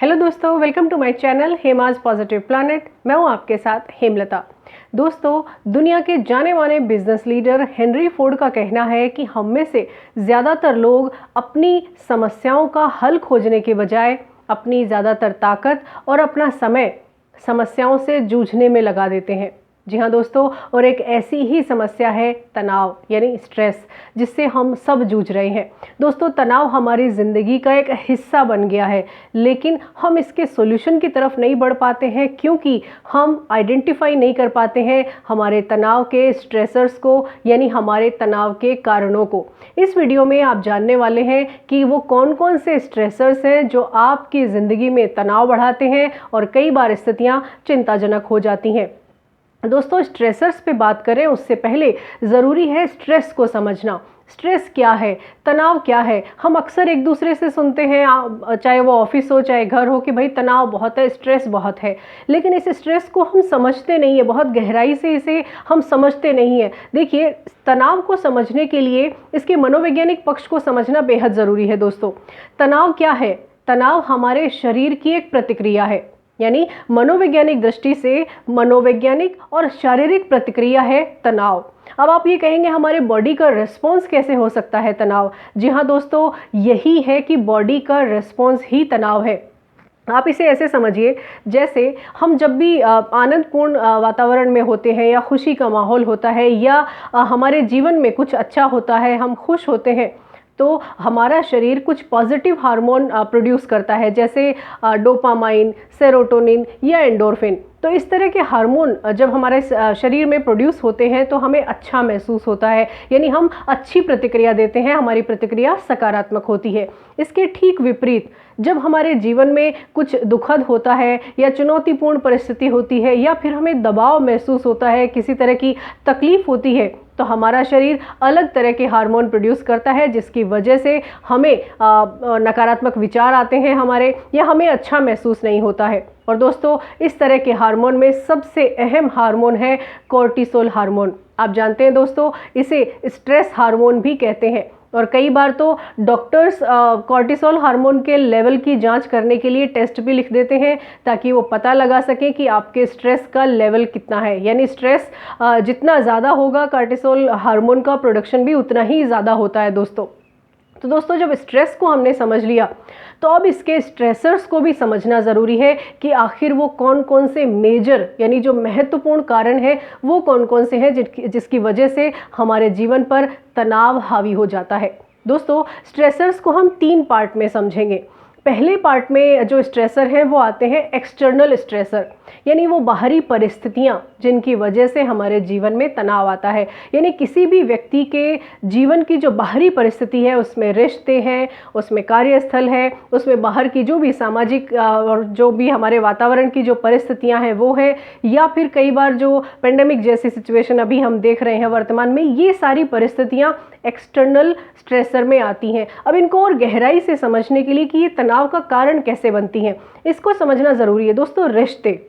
Hello दोस्तों, welcome to my channel Hema's positive planet. मैं हूं आपके साथ हेमलता। दोस्तों, दुनिया के जाने माने बिजनेस लीडर हेनरी फोर्ड का कहना है कि हम में से ज़्यादातर लोग अपनी समस्याओं का हल खोजने के बजाय अपनी ज़्यादातर ताकत और अपना समय समस्याओं से जूझने में लगा देते हैं। जी हाँ दोस्तों, और एक ऐसी ही समस्या है तनाव यानी स्ट्रेस, जिससे हम सब जूझ रहे हैं। दोस्तों, तनाव हमारी ज़िंदगी का एक हिस्सा बन गया है, लेकिन हम इसके सॉल्यूशन की तरफ नहीं बढ़ पाते हैं क्योंकि हम आइडेंटिफाई नहीं कर पाते हैं हमारे तनाव के स्ट्रेसर्स को, यानी हमारे तनाव के कारणों को। इस वीडियो में आप जानने वाले हैं कि वो कौन कौन से स्ट्रेसर्स हैं जो आपकी ज़िंदगी में तनाव बढ़ाते हैं और कई बार स्थितियाँ चिंताजनक हो जाती हैं। दोस्तों, स्ट्रेसर्स पे बात करें उससे पहले ज़रूरी है स्ट्रेस को समझना। स्ट्रेस क्या है, तनाव क्या है। हम अक्सर एक दूसरे से सुनते हैं, चाहे वो ऑफिस हो चाहे घर हो, कि भाई तनाव बहुत है, स्ट्रेस बहुत है, लेकिन इस स्ट्रेस को हम समझते नहीं है, बहुत गहराई से इसे हम समझते नहीं है। देखिए, तनाव को समझने के लिए इसके मनोवैज्ञानिक पक्ष को समझना बेहद ज़रूरी है। दोस्तों, तनाव क्या है? तनाव हमारे शरीर की एक प्रतिक्रिया है, यानी मनोवैज्ञानिक दृष्टि से मनोवैज्ञानिक और शारीरिक प्रतिक्रिया है तनाव। अब आप ये कहेंगे हमारे बॉडी का रिस्पॉन्स कैसे हो सकता है तनाव? जी हाँ दोस्तों, यही है कि बॉडी का रिस्पॉन्स ही तनाव है। आप इसे ऐसे समझिए, जैसे हम जब भी आनंदपूर्ण वातावरण में होते हैं या खुशी का माहौल होता है या हमारे जीवन में कुछ अच्छा होता है, हम खुश होते हैं, तो हमारा शरीर कुछ पॉजिटिव हार्मोन प्रोड्यूस करता है, जैसे डोपामाइन, सेरोटोनिन या एंडोर्फिन। तो इस तरह के हार्मोन जब हमारे शरीर में प्रोड्यूस होते हैं तो हमें अच्छा महसूस होता है, यानी हम अच्छी प्रतिक्रिया देते हैं, हमारी प्रतिक्रिया सकारात्मक होती है। इसके ठीक विपरीत, जब हमारे जीवन में कुछ दुखद होता है या चुनौतीपूर्ण परिस्थिति होती है या फिर हमें दबाव महसूस होता है, किसी तरह की तकलीफ होती है, तो हमारा शरीर अलग तरह के हार्मोन प्रोड्यूस करता है, जिसकी वजह से हमें नकारात्मक विचार आते हैं हमारे, या हमें अच्छा महसूस नहीं होता है। और दोस्तों, इस तरह के हार्मोन में सबसे अहम हार्मोन है कोर्टिसोल हार्मोन। आप जानते हैं दोस्तों, इसे स्ट्रेस हार्मोन भी कहते हैं। और कई बार तो डॉक्टर्स कोर्टिसोल हार्मोन के लेवल की जांच करने के लिए टेस्ट भी लिख देते हैं, ताकि वो पता लगा सकें कि आपके स्ट्रेस का लेवल कितना है। यानी स्ट्रेस जितना ज़्यादा होगा, कोर्टिसोल हार्मोन का प्रोडक्शन भी उतना ही ज़्यादा होता है दोस्तों। तो दोस्तों, जब स्ट्रेस को हमने समझ लिया, तो अब इसके स्ट्रेसर्स को भी समझना ज़रूरी है कि आखिर वो कौन कौन से मेजर, यानी जो महत्वपूर्ण कारण है, वो कौन कौन से हैं जिसकी वजह से हमारे जीवन पर तनाव हावी हो जाता है। दोस्तों, स्ट्रेसर्स को हम 3 पार्ट में समझेंगे। पहले पार्ट में जो स्ट्रेसर हैं वो आते हैं एक्सटर्नल स्ट्रेसर, यानी वो बाहरी परिस्थितियां जिनकी वजह से हमारे जीवन में तनाव आता है। यानी किसी भी व्यक्ति के जीवन की जो बाहरी परिस्थिति है, उसमें रिश्ते हैं, उसमें कार्यस्थल है, उसमें बाहर की जो भी सामाजिक और जो भी हमारे वातावरण की जो परिस्थितियां हैं वो है, या फिर कई बार जो पेंडेमिक जैसी सिचुएशन अभी हम देख रहे हैं वर्तमान में, ये सारी परिस्थितियां एक्सटर्नल स्ट्रेसर में आती हैं। अब इनको और गहराई से समझने के लिए कि ये तनाव का कारण कैसे बनती हैं, इसको समझना ज़रूरी है। दोस्तों, रिश्ते,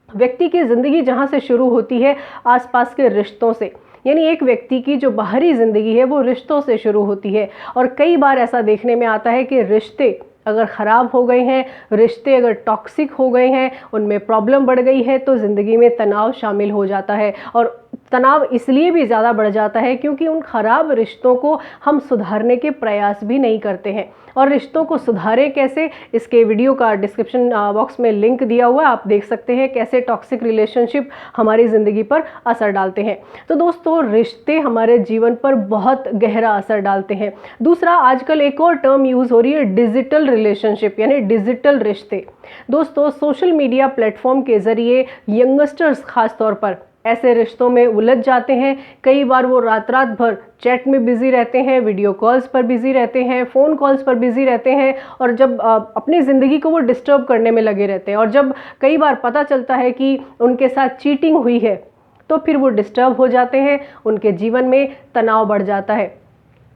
व्यक्ति की ज़िंदगी जहाँ से शुरू होती है आसपास के रिश्तों से, यानी एक व्यक्ति की जो बाहरी ज़िंदगी है वो रिश्तों से शुरू होती है। और कई बार ऐसा देखने में आता है कि रिश्ते अगर ख़राब हो गए हैं, रिश्ते अगर टॉक्सिक हो गए हैं, उनमें प्रॉब्लम बढ़ गई है, तो ज़िंदगी में तनाव शामिल हो जाता है। और तनाव इसलिए भी ज़्यादा बढ़ जाता है क्योंकि उन खराब रिश्तों को हम सुधारने के प्रयास भी नहीं करते हैं। और रिश्तों को सुधारें कैसे, इसके वीडियो का डिस्क्रिप्शन बॉक्स में लिंक दिया हुआ है, आप देख सकते हैं कैसे टॉक्सिक रिलेशनशिप हमारी ज़िंदगी पर असर डालते हैं। तो दोस्तों, रिश्ते हमारे जीवन पर बहुत गहरा असर डालते हैं। दूसरा, आजकल एक और टर्म यूज़ हो रही है, डिजिटल रिलेशनशिप, यानी डिजिटल रिश्ते। दोस्तों, सोशल मीडिया प्लेटफॉर्म के ज़रिए यंगस्टर्स खास तौर पर ऐसे रिश्तों में उलझ जाते हैं। कई बार वो रात रात भर चैट में बिज़ी रहते हैं, वीडियो कॉल्स पर बिज़ी रहते हैं, फ़ोन कॉल्स पर बिज़ी रहते हैं, और जब अपनी ज़िंदगी को वो डिस्टर्ब करने में लगे रहते हैं। और जब कई बार पता चलता है कि उनके साथ चीटिंग हुई है, तो फिर वो डिस्टर्ब हो जाते हैं, उनके जीवन में तनाव बढ़ जाता है।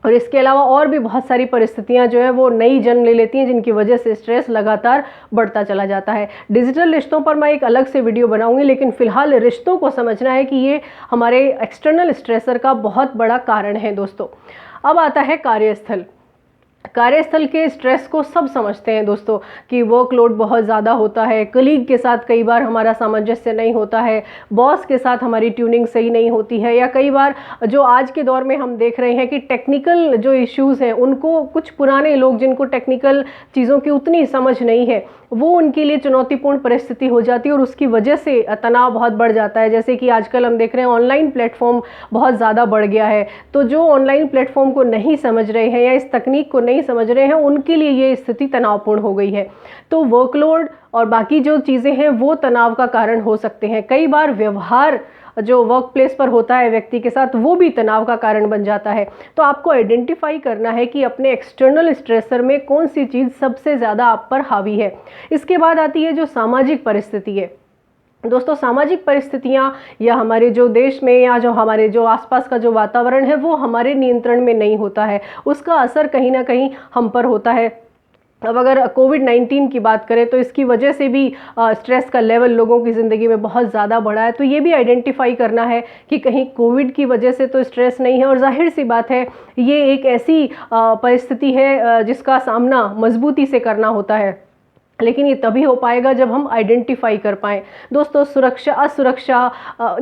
और इसके अलावा और भी बहुत सारी परिस्थितियां जो है वो नई जन्म ले लेती हैं, जिनकी वजह से स्ट्रेस लगातार बढ़ता चला जाता है। डिजिटल रिश्तों पर मैं एक अलग से वीडियो बनाऊंगी, लेकिन फिलहाल रिश्तों को समझना है कि ये हमारे एक्सटर्नल स्ट्रेसर का बहुत बड़ा कारण है। दोस्तों, अब आता है कार्यस्थल। कार्यस्थल के स्ट्रेस को सब समझते हैं दोस्तों कि वर्कलोड बहुत ज़्यादा होता है, कलीग के साथ कई बार हमारा सामंजस्य नहीं होता है, बॉस के साथ हमारी ट्यूनिंग सही नहीं होती है, या कई बार जो आज के दौर में हम देख रहे हैं कि टेक्निकल जो इश्यूज़ हैं उनको कुछ पुराने लोग जिनको टेक्निकल चीज़ों की उतनी समझ नहीं है वो उनके लिए चुनौतीपूर्ण परिस्थिति हो जाती है और उसकी वजह से तनाव बहुत बढ़ जाता है। जैसे कि आजकल हम देख रहे हैं ऑनलाइन प्लेटफॉर्म बहुत ज़्यादा बढ़ गया है, तो जो ऑनलाइन प्लेटफॉर्म को नहीं समझ रहे हैं या इस तकनीक को नहीं समझ रहे हैं उनके लिए ये स्थिति तनावपूर्ण हो गई है। तो वर्कलोड और बाकी जो चीज़ें हैं वो तनाव का कारण हो सकते हैं। कई बार व्यवहार जो वर्क प्लेस पर होता है व्यक्ति के साथ वो भी तनाव का कारण बन जाता है। तो आपको आइडेंटिफाई करना है कि अपने एक्सटर्नल स्ट्रेसर में कौन सी चीज़ सबसे ज़्यादा आप पर हावी है। इसके बाद आती है जो सामाजिक परिस्थिति है। दोस्तों, सामाजिक परिस्थितियाँ या हमारे जो देश में या जो हमारे जो आसपास का जो वातावरण है वो हमारे नियंत्रण में नहीं होता है, उसका असर कहीं ना कहीं हम पर होता है। अब अगर कोविड-19 की बात करें तो इसकी वजह से भी स्ट्रेस का लेवल लोगों की ज़िंदगी में बहुत ज़्यादा बढ़ा है। तो ये भी आइडेंटिफाई करना है कि कहीं कोविड की वजह से तो स्ट्रेस नहीं है, और जाहिर सी बात है ये एक ऐसी परिस्थिति है जिसका सामना मजबूती से करना होता है, लेकिन ये तभी हो पाएगा जब हम आइडेंटिफाई कर पाएँ। दोस्तों, सुरक्षा असुरक्षा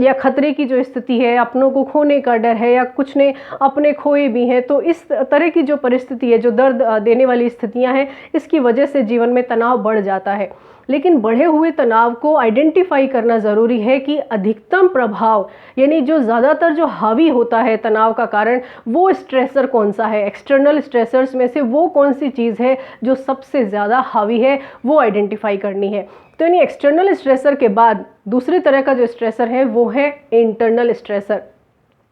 या खतरे की जो स्थिति है, अपनों को खोने का डर है या कुछ ने अपने खोए भी हैं, तो इस तरह की जो परिस्थिति है, जो दर्द देने वाली स्थितियां हैं, इसकी वजह से जीवन में तनाव बढ़ जाता है। लेकिन बढ़े हुए तनाव को आइडेंटिफाई करना ज़रूरी है कि अधिकतम प्रभाव यानी जो ज़्यादातर जो हावी होता है तनाव का कारण वो स्ट्रेसर कौन सा है, एक्सटर्नल स्ट्रेसर्स में से वो कौन सी चीज़ है जो सबसे ज़्यादा हावी है, वो आइडेंटिफाई करनी है। तो यानी एक्सटर्नल स्ट्रेसर के बाद दूसरी तरह का जो स्ट्रेसर है वो है इंटरनल स्ट्रेसर।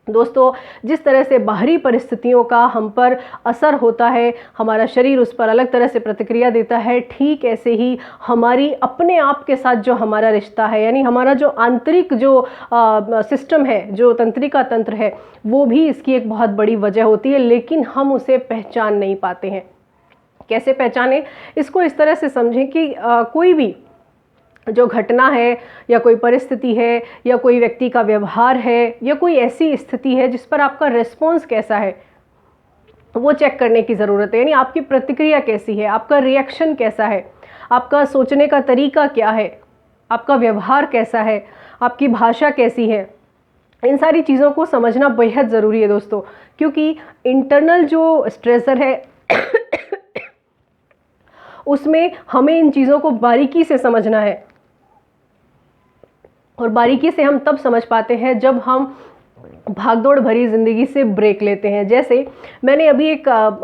दोस्तों, जिस तरह से बाहरी परिस्थितियों का हम पर असर होता है, हमारा शरीर उस पर अलग तरह से प्रतिक्रिया देता है, ठीक ऐसे ही हमारी अपने आप के साथ जो हमारा रिश्ता है, यानी हमारा जो आंतरिक जो सिस्टम है, जो तंत्रिका तंत्र है, वो भी इसकी एक बहुत बड़ी वजह होती है, लेकिन हम उसे पहचान नहीं पाते हैं। कैसे पहचानें? इसको इस तरह से समझें कि कोई भी जो घटना है या कोई परिस्थिति है या कोई व्यक्ति का व्यवहार है या कोई ऐसी स्थिति है जिस पर आपका रिस्पॉन्स कैसा है, वो चेक करने की ज़रूरत है। यानी आपकी प्रतिक्रिया कैसी है, आपका रिएक्शन कैसा है, आपका सोचने का तरीका क्या है, आपका व्यवहार कैसा है, आपकी भाषा कैसी है। इन सारी चीज़ों को समझना बेहद ज़रूरी है दोस्तों, क्योंकि इंटरनल जो स्ट्रेसर है उसमें हमें इन चीज़ों को बारीकी से समझना है, और बारीकी से हम तब समझ पाते हैं जब हम भागदौड़ भरी ज़िंदगी से ब्रेक लेते हैं। जैसे मैंने अभी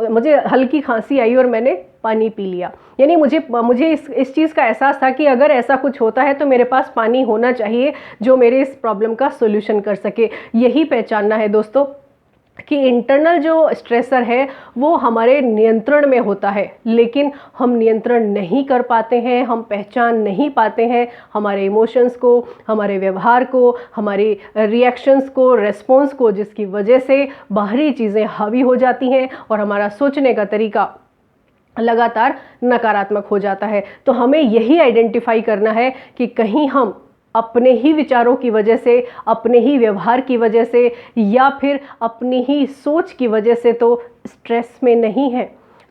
मुझे हल्की खांसी आई और मैंने पानी पी लिया, यानी मुझे इस चीज़ का एहसास था कि अगर ऐसा कुछ होता है तो मेरे पास पानी होना चाहिए जो मेरे इस प्रॉब्लम का सोल्यूशन कर सके। यही पहचानना है दोस्तों कि इंटरनल जो स्ट्रेसर है वो हमारे नियंत्रण में होता है, लेकिन हम नियंत्रण नहीं कर पाते हैं, हम पहचान नहीं पाते हैं हमारे इमोशंस को, हमारे व्यवहार को, हमारे रिएक्शंस को, रेस्पॉन्स को, जिसकी वजह से बाहरी चीज़ें हावी हो जाती हैं और हमारा सोचने का तरीका लगातार नकारात्मक हो जाता है। तो हमें यही आइडेंटिफाई करना है कि कहीं हम अपने ही विचारों की वजह से, अपने ही व्यवहार की वजह से या फिर अपनी ही सोच की वजह से तो स्ट्रेस में नहीं है।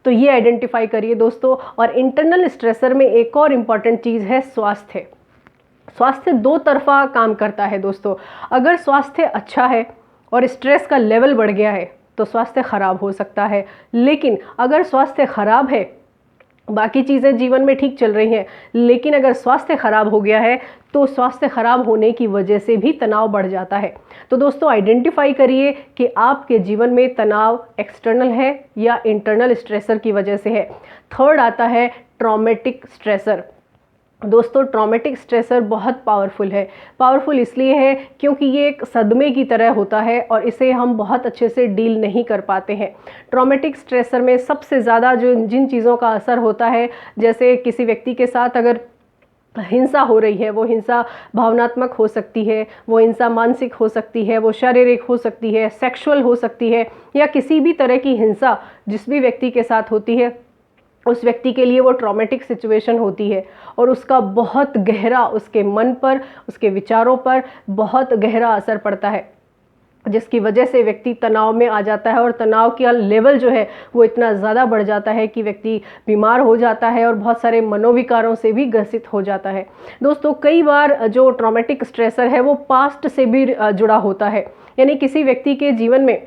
तो ये आइडेंटिफाई करिए दोस्तों। और इंटरनल स्ट्रेसर में एक और इम्पॉर्टेंट चीज़ है स्वास्थ्य। स्वास्थ्य दो तरफा काम करता है दोस्तों। अगर स्वास्थ्य अच्छा है और स्ट्रेस का लेवल बढ़ गया है तो स्वास्थ्य खराब हो सकता है, लेकिन अगर स्वास्थ्य खराब है, बाकी चीज़ें जीवन में ठीक चल रही हैं, लेकिन अगर स्वास्थ्य खराब हो गया है तो स्वास्थ्य खराब होने की वजह से भी तनाव बढ़ जाता है। तो दोस्तों, आइडेंटिफाई करिए कि आपके जीवन में तनाव एक्सटर्नल है या इंटरनल स्ट्रेसर की वजह से है। थर्ड आता है ट्रॉमेटिक स्ट्रेसर। दोस्तों, ट्रॉमेटिक स्ट्रेसर बहुत पावरफुल है। पावरफुल इसलिए है क्योंकि ये एक सदमे की तरह होता है और इसे हम बहुत अच्छे से डील नहीं कर पाते हैं। ट्रॉमेटिक स्ट्रेसर में सबसे ज़्यादा जिन चीज़ों का असर होता है, जैसे किसी व्यक्ति के साथ अगर हिंसा हो रही है, वो हिंसा भावनात्मक हो सकती है, वो हिंसा मानसिक हो सकती है, वो शारीरिक हो सकती है, सेक्सुअल हो सकती है, या किसी भी तरह की हिंसा जिस भी व्यक्ति के साथ होती है उस व्यक्ति के लिए वो ट्रॉमेटिक सिचुएशन होती है और उसका बहुत गहरा उसके मन पर, उसके विचारों पर बहुत गहरा असर पड़ता है। जिसकी वजह से व्यक्ति तनाव में आ जाता है और तनाव का लेवल जो है वो इतना ज़्यादा बढ़ जाता है कि व्यक्ति बीमार हो जाता है और बहुत सारे मनोविकारों से भी ग्रसित हो जाता है। दोस्तों, कई बार जो ट्रॉमेटिक स्ट्रेसर है वो पास्ट से भी जुड़ा होता है, यानी किसी व्यक्ति के जीवन में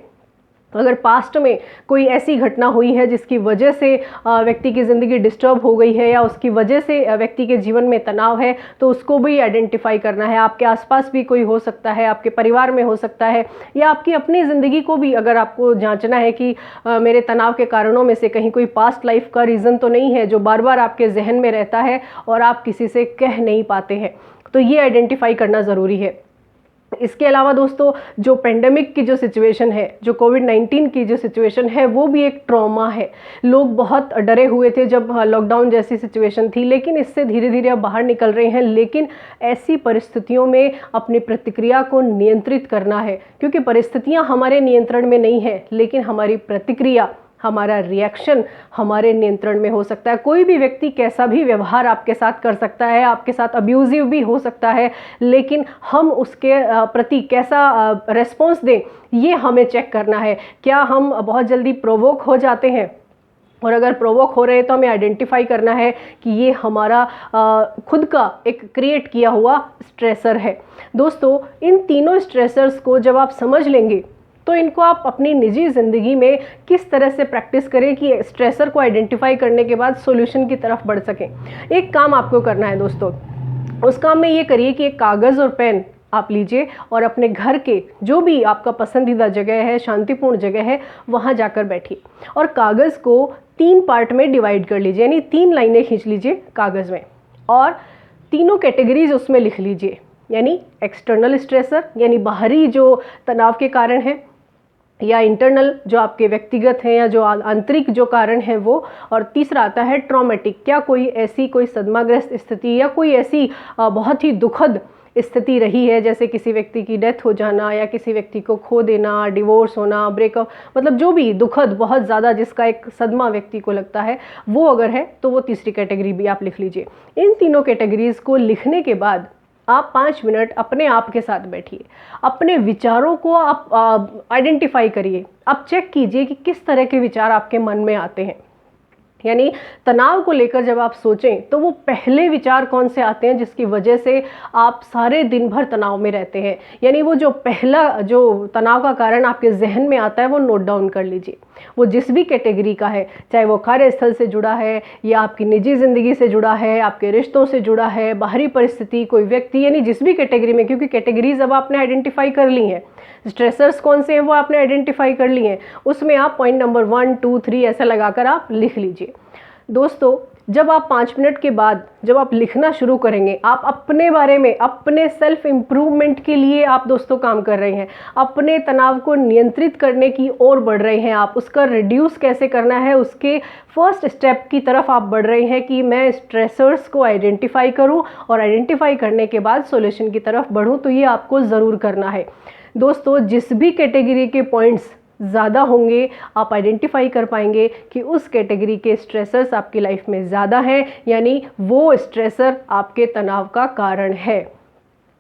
अगर पास्ट में कोई ऐसी घटना हुई है जिसकी वजह से व्यक्ति की ज़िंदगी डिस्टर्ब हो गई है या उसकी वजह से व्यक्ति के जीवन में तनाव है, तो उसको भी आइडेंटिफाई करना है। आपके आसपास भी कोई हो सकता है, आपके परिवार में हो सकता है, या आपकी अपनी ज़िंदगी को भी अगर आपको जांचना है कि मेरे तनाव के कारणों में से कहीं कोई पास्ट लाइफ का रीज़न तो नहीं है जो बार बार आपके जहन में रहता है और आप किसी से कह नहीं पाते हैं, तो ये आइडेंटिफाई करना ज़रूरी है। इसके अलावा दोस्तों, जो पेंडेमिक की जो सिचुएशन है, जो कोविड-19 की जो सिचुएशन है, वो भी एक ट्रॉमा है। लोग बहुत डरे हुए थे जब लॉकडाउन जैसी सिचुएशन थी, लेकिन इससे धीरे धीरे अब बाहर निकल रहे हैं। लेकिन ऐसी परिस्थितियों में अपनी प्रतिक्रिया को नियंत्रित करना है, क्योंकि परिस्थितियां हमारे नियंत्रण में नहीं है, लेकिन हमारी प्रतिक्रिया, हमारा रिएक्शन हमारे नियंत्रण में हो सकता है। कोई भी व्यक्ति कैसा भी व्यवहार आपके साथ कर सकता है, आपके साथ अब्यूजिव भी हो सकता है, लेकिन हम उसके प्रति कैसा रेस्पॉन्स दें, ये हमें चेक करना है। क्या हम बहुत जल्दी प्रोवोक हो जाते हैं, और अगर प्रोवोक हो रहे हैं तो हमें आइडेंटिफाई करना है कि ये हमारा खुद का एक क्रिएट किया हुआ स्ट्रेसर है। दोस्तों, इन तीनों स्ट्रेसर्स को जब आप समझ लेंगे तो इनको आप अपनी निजी ज़िंदगी में किस तरह से प्रैक्टिस करें कि स्ट्रेसर को आइडेंटिफाई करने के बाद सॉल्यूशन की तरफ बढ़ सकें। एक काम आपको करना है दोस्तों, उस काम में ये करिए कि एक कागज़ और पेन आप लीजिए और अपने घर के जो भी आपका पसंदीदा जगह है, शांतिपूर्ण जगह है, वहाँ जाकर बैठिए और कागज़ को 3 पार्ट में डिवाइड कर लीजिए, यानी 3 लाइनें खींच लीजिए कागज़ में और तीनों कैटेगरीज उसमें लिख लीजिए, यानी एक्सटर्नल स्ट्रेसर यानी बाहरी जो तनाव के कारण है, या इंटरनल जो आपके व्यक्तिगत हैं या जो आंतरिक जो कारण है वो, और तीसरा आता है ट्रॉमेटिक। क्या कोई सदमाग्रस्त स्थिति या कोई ऐसी बहुत ही दुखद स्थिति रही है, जैसे किसी व्यक्ति की डेथ हो जाना या किसी व्यक्ति को खो देना, डिवोर्स होना, ब्रेकअप, मतलब जो भी दुखद बहुत ज़्यादा जिसका एक सदमा व्यक्ति को लगता है, वो अगर है तो वो तीसरी कैटेगरी भी आप लिख लीजिए। इन तीनों कैटेगरीज को लिखने के बाद आप 5 मिनट अपने आप के साथ बैठिए, अपने विचारों को आप आइडेंटिफाई करिए, आप चेक कीजिए कि किस तरह के विचार आपके मन में आते हैं। यानी तनाव को लेकर जब आप सोचें तो वो पहले विचार कौन से आते हैं जिसकी वजह से आप सारे दिन भर तनाव में रहते हैं। यानी वो जो पहला जो तनाव का कारण आपके जहन में आता है वो नोट डाउन कर लीजिए। वो जिस भी कैटेगरी का है, चाहे वो कार्यस्थल से जुड़ा है या आपकी निजी ज़िंदगी से जुड़ा है, आपके रिश्तों से जुड़ा है, बाहरी परिस्थिति, कोई व्यक्ति, यानी जिस भी कैटेगरी में, क्योंकि कैटेगरीज अब आपने आइडेंटिफाई कर ली हैं, स्ट्रेसर्स कौन से हैं वो आपने आइडेंटिफाई कर लिए हैं, उसमें आप पॉइंट नंबर 1, 2, 3 ऐसा लगाकर आप लिख लीजिए। दोस्तों, जब आप 5 मिनट के बाद जब आप लिखना शुरू करेंगे, आप अपने बारे में, अपने सेल्फ इम्प्रूवमेंट के लिए आप दोस्तों काम कर रहे हैं, अपने तनाव को नियंत्रित करने की ओर बढ़ रहे हैं, आप उसका रिड्यूस कैसे करना है उसके फर्स्ट स्टेप की तरफ आप बढ़ रहे हैं कि मैं स्ट्रेसर्स को आइडेंटिफाई करूं और आइडेंटिफाई करने के बाद सॉल्यूशन की तरफ बढ़ूं। तो ये आपको ज़रूर करना है। दोस्तों, जिस भी कैटेगरी के पॉइंट्स ज़्यादा होंगे, आप आइडेंटिफाई कर पाएंगे कि उस कैटेगरी के स्ट्रेसर्स आपकी लाइफ में ज़्यादा हैं, यानी वो स्ट्रेसर आपके तनाव का कारण है।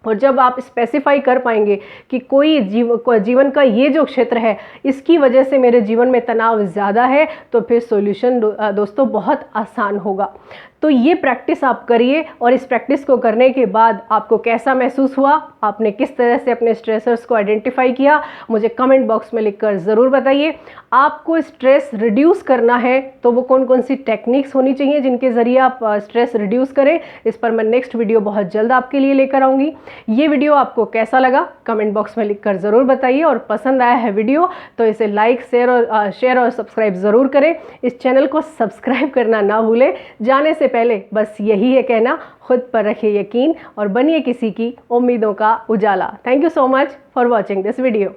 और जब आप स्पेसिफाई कर पाएंगे कि कोई जीवन का ये जो क्षेत्र है, इसकी वजह से मेरे जीवन में तनाव ज़्यादा है, तो फिर सॉल्यूशन दोस्तों बहुत आसान होगा। तो ये प्रैक्टिस आप करिए और इस प्रैक्टिस को करने के बाद आपको कैसा महसूस हुआ, आपने किस तरह से अपने स्ट्रेसर्स को आइडेंटिफाई किया, मुझे कमेंट बॉक्स में लिखकर ज़रूर बताइए। आपको स्ट्रेस रिड्यूस करना है तो वो कौन कौन सी टेक्निक्स होनी चाहिए जिनके ज़रिए आप स्ट्रेस रिड्यूस करें, इस पर मैं नेक्स्ट वीडियो बहुत जल्द आपके लिए लेकर आऊँगी। ये वीडियो आपको कैसा लगा कमेंट बॉक्स में लिखकर ज़रूर बताइए, और पसंद आया है वीडियो तो इसे लाइक, शेयर और सब्सक्राइब ज़रूर करें। इस चैनल को सब्सक्राइब करना ना भूलें। जाने से पहले बस यही है कहना, खुद पर रखिए यकीन और बनिए किसी की उम्मीदों का उजाला। Thank you so much for watching this video.